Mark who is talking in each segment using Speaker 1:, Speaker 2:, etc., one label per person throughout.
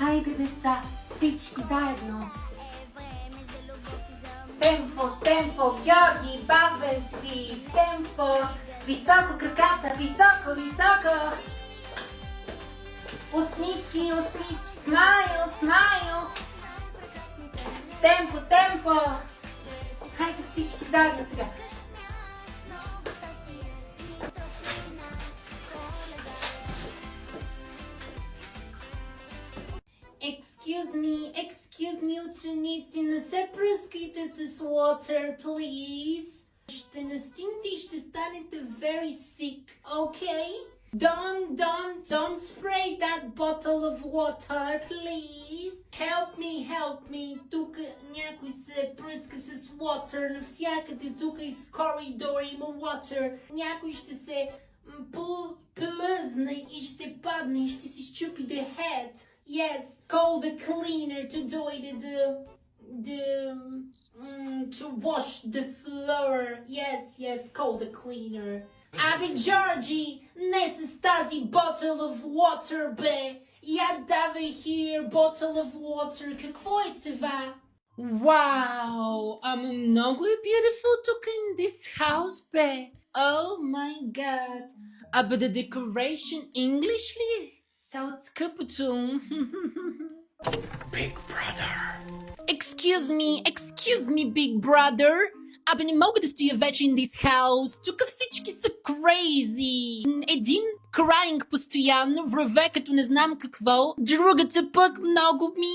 Speaker 1: Хайде, деца, всички заедно. Темпо, темпо, Георги, бавен си, темпо. Високо краката, високо, високо. Усмивки, усмивки, смайл, смайл. Темпо, темпо. Хайде всички заедно сега. Excuse me, ученици, не се пръскайте с water, please. Ще настинете и ще станете very sick, okay? Don't spray that bottle of water, please. Help me. Тук някой се пръска с water навсякъде. Тук из коридора има water. Някой ще се плъзне и ще падне и ще си щупи the head. Yes, call the cleaner to do it, to wash the floor. Yes, call the cleaner. Абе, Georgie, не с тази bottle of water, бе. Я давай here, bottle of water. Какво е това? Wow, ама много е beautiful тук in this house, бе. Oh my god. Абе, the decoration English ли е? Цялото скъпото.
Speaker 2: Big brother.
Speaker 1: Excuse me, big brother. Абе, не мога да стоя вече in this house. Тук всички са crazy. Един crying постоянно, връве като не знам какво. Другата пък много ми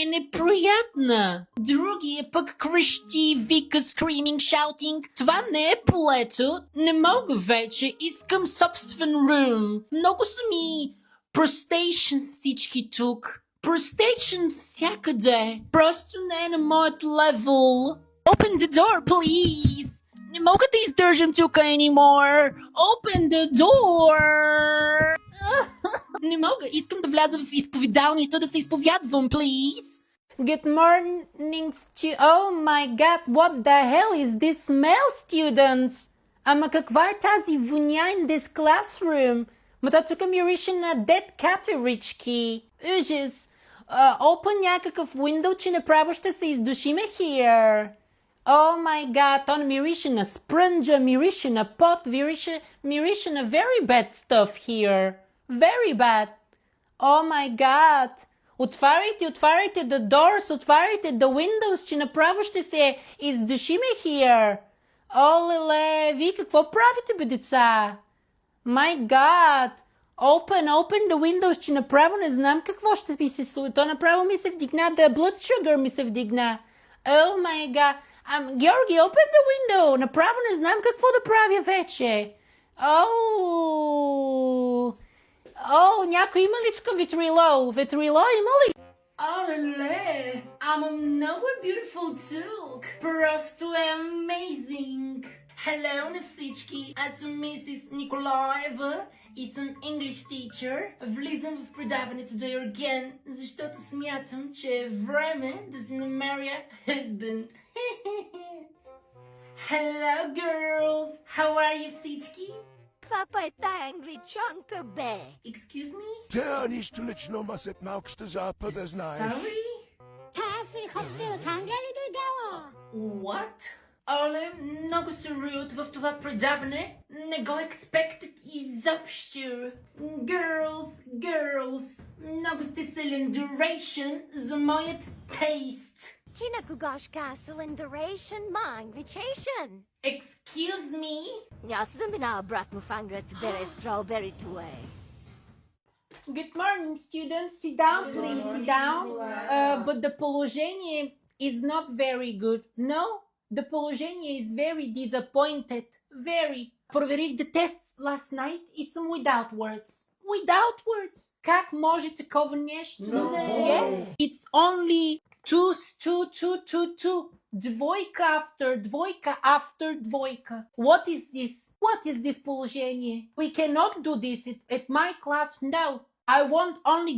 Speaker 1: е неприятна. Другия пък крещи, вика, screaming, shouting. Това не е полето. Не мога вече. Искам собствен room. Много са ми Prostations всички тук. Prostation всякъде. Просто не е на моят левел. Open the door, please. Не мога да издържам тук anymore. Open the door. Не мога. Искам да вляза в изповедалнията да се изповядвам, please. Good morning, Oh my god, what the hell is this smell, students? Ама каква е тази воня in this classroom? Ма тук мирише на dead катерички. Ужас. Open някакъв window, че направо ще се издушиме here. Oh my god, то мирише на спрънджа, мирише на пот, мирише на very bad stuff here. Very bad. Oh my god. Отваряйте the doors, отваряйте the windows, че направо ще се издушиме here. О, леле, вие какво правите, бе, деца? My God! Open the windows, че направо не знам какво ще ми се случи. То направо ми се вдигна, the blood sugar ми се вдигна. Oh my God! Георги, open the window! Направо не знам какво да правя вече. Някой има ли тук ветрило? Ветрило има ли? Оле, ама много е beautiful тук. Просто е amazing. Hello на всички, аз съм мисис Николаева и съм English teacher. Влизам в предаването до Йорген, защото смятам, че е време да си намеря husband. Hello girls, how are you всички?
Speaker 3: Каква е тая англичанка, бе?
Speaker 1: Excuse me?
Speaker 2: Тя нищо лично, ма се малко запада, знаеш.
Speaker 1: Sorry?
Speaker 4: Тази хотел от Англия ли дойдела?
Speaker 1: What? Оле, много се rude в това предаване. Не го expected изобщо. Girls, много сте силен duration за моят taste.
Speaker 3: Ти на кого ще cylinderation, ма англичation?
Speaker 1: Excuse me?
Speaker 3: Аз съм минала брат му в Англия да бере strawberry away.
Speaker 1: Good morning, students. Sit down, please. Sit down. But the положение is not very good. No? The положение is very disappointed. Very. Проверих the tests last night и съм without words. Without words. Как може такова нещо?
Speaker 2: No.
Speaker 1: Yes. It's only two. Двойка after двойка. What is this? What is this положение? We cannot do this at my class. No. I want only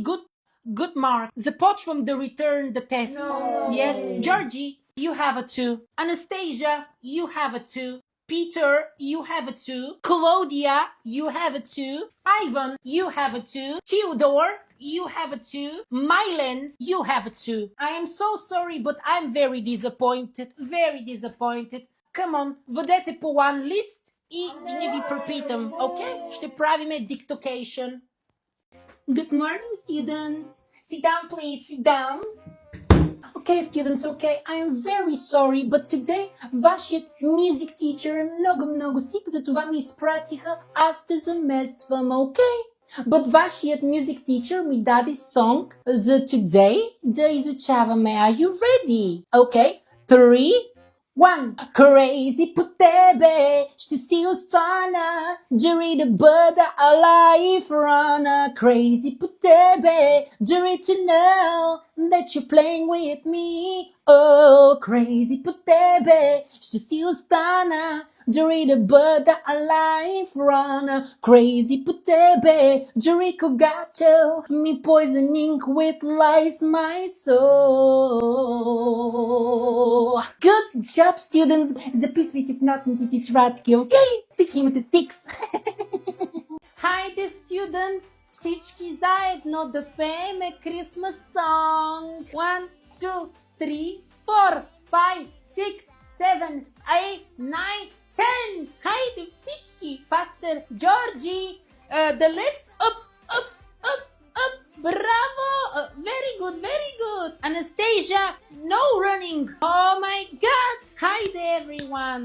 Speaker 1: good mark. Започвам да return the tests.
Speaker 2: No.
Speaker 1: Yes. Georgie, you have a 2. Anastasia, you have a 2. Peter, you have a 2. Claudia, you have a 2. Ivan, you have a 2. Theodore, you have a 2. Mylen, you have a 2. I am so sorry, but I'm very disappointed. Very disappointed. Come on, vedete по one list и ще ви препитам, okay? Ще правиме dictation. Good morning, students. Sit down, please. Sit down. Okay, students, okay. I am very sorry, but today вашият music teacher е много сик, затова ми изпратиха аз те замествам, okay? But вашият music teacher ми даде song за today да изучаваме. Are you ready? Okay, 3, 1. Crazy по тебе ще си остана, дори да бъда alive runner. Crazy по тебе, дори to know that you're playing with me. Oh, crazy по тебе ще си остана, дори да бъда alive runner. Crazy по тебе, дори когато ми poisoning with lies my soul. Good job, students! Записвайте в нотните тетрадки, окей? Всички имате 6. Хайде, students! Всички заедно да пееме Christmas song. 1, 2, 3, 4, 5, 6, 7, 8, 9, 10. Хайде всички! Faster, Georgie! The legs up, up, up, up. Bravo! Very good, very good. Anastasia, no running. Oh my God! Haydi everyone.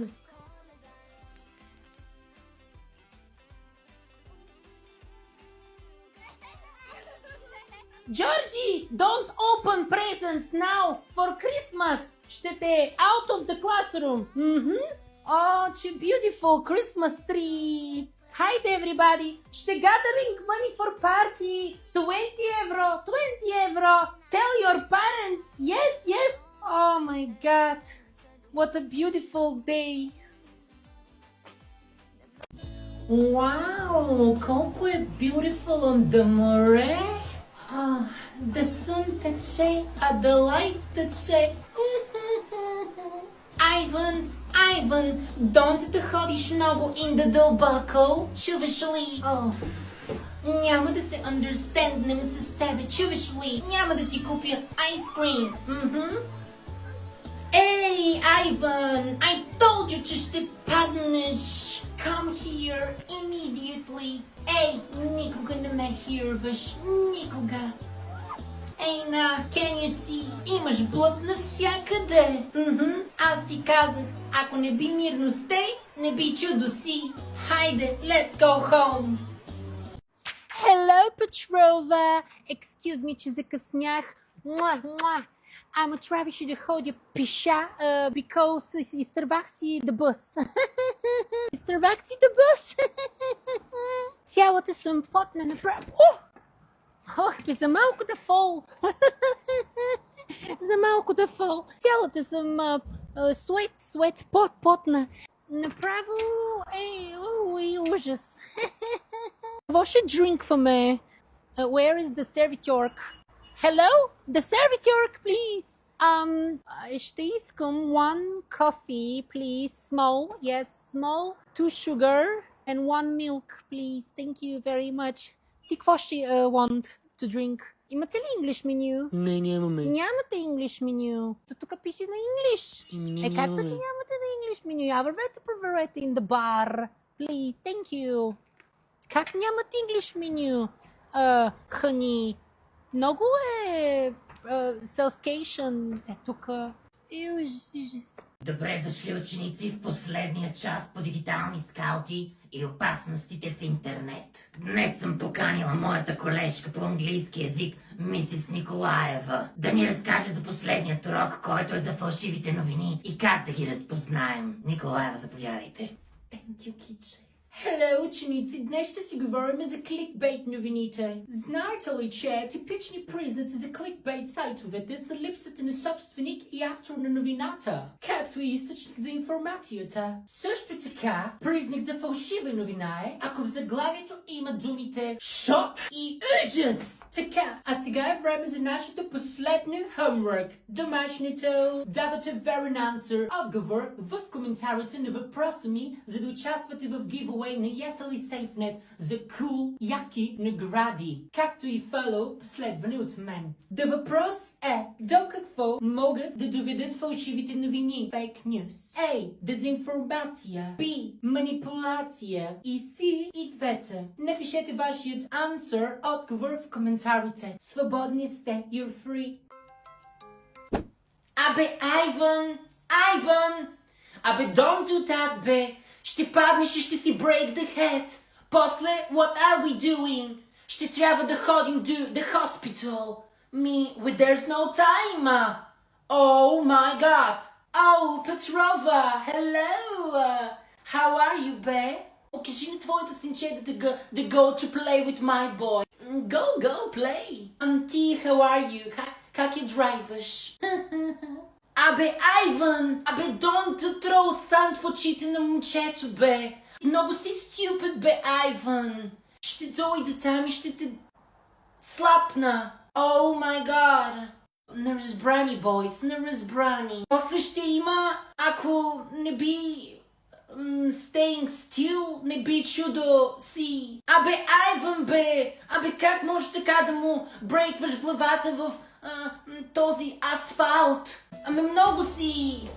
Speaker 1: Georgie, don't open presents now for Christmas. Ще те out of the classroom. Oh, it's a beautiful Christmas tree. Hi everybody. Ще gathering money for party. 20 euro, 20 euro. Tell your parents. Yes, yes. Oh my God. What a beautiful day. Wow, колко е beautiful on the море. The sun тече, the life тече. Ivan, don't да ходиш много in the дълбоко. Чуваш ли? Няма да се understandнем с тебе. Чуваш ли? Няма да ти купя ice cream. Hey, Ivan, I told you че ще паднеш. Come here immediately. Ей, никога не ме хирваш. Никога. Ей, can you see? Имаш блъд навсякъде. Аз ти казах, ако не би мирно стей, не би чудо си. Хайде, let's go home. Hello, Petrova. Excuse me, че закъснях. Ама трябваше да ходя пеша, because изтървах си the bus. Изтървах си the bus. Цялата съм потна направо. За малко да фол. За малко да фол. Цялата съм sweat, потна. Направо, ужас. Какво ще дринкваме? Where is the servitor? Hello? The servitor, please. Ще искам one coffee, please. Small, yes, small. 2 sugar and 1 milk, please. Thank you very much. Ти какво ще want to drink? Имате ли English menu?
Speaker 5: Не, нямаме.
Speaker 1: Нямате English menu. Тук пише на English. Как така нямате на English menu? Проверете in the bar. Please, thank you. Как нямате English menu? Honey. Много е селскейшън е тук. Ужас.
Speaker 6: Добре дошли ученици в последния час по дигитални скаути и опасностите в интернет. Днес съм поканила моята колежка по английски язик, мисис Николаева, да ни разкаже за последният урок, който е за фалшивите новини и как да ги разпознаем. Николаева, заповядайте.
Speaker 1: Thank you, Kitche. Hello, ученици! Днес ще си говорим за кликбейт новините. Знаете ли, че типични признаци за кликбейт сайтовете са липсата на собственик и автор на новината, както и източник за информацията. Също така, признак за фалшива новина е, ако в заглавието има думите шок и ужас. Така, а сега е време за нашето последно homework. Домашното. Давате верен answer, отговор в коментарите на въпроса ми, за да участвате в giveaway giveaway на Yatali SafeNet за cool, яки награди, както и follow, последване от мен. Да въпрос е, до какво могат да доведат фалшивите новини, fake news? A. Дезинформация. B. Манипулация. И C. И двете. Напишете вашият answer, отговор в коментарите. Свободни сте. You're free. Абе, Айван! Абе, don't do that, бе! Ще паднеш и ще си break the head. После, what are we doing? Ще трябва да ходим to the hospital. There's no time. Oh my god. Oh, Petrova, hello. How are you, бе? Кажи на твоето синче да go to play with my boy. Go, play. Ти, how are you? Как я драйваш? Абе, Айван! Абе, don't throw sand в очите на момчето, бе! Много си stupid, бе, Айван! Ще дойда там и ще те слапна! Oh my god! Неразбрани, boys, неразбрани! После ще има, ако не би... staying still, не би чудо си! Абе, Айван, бе! Абе, как може така да му брейкваш главата в този асфалт? Ами много си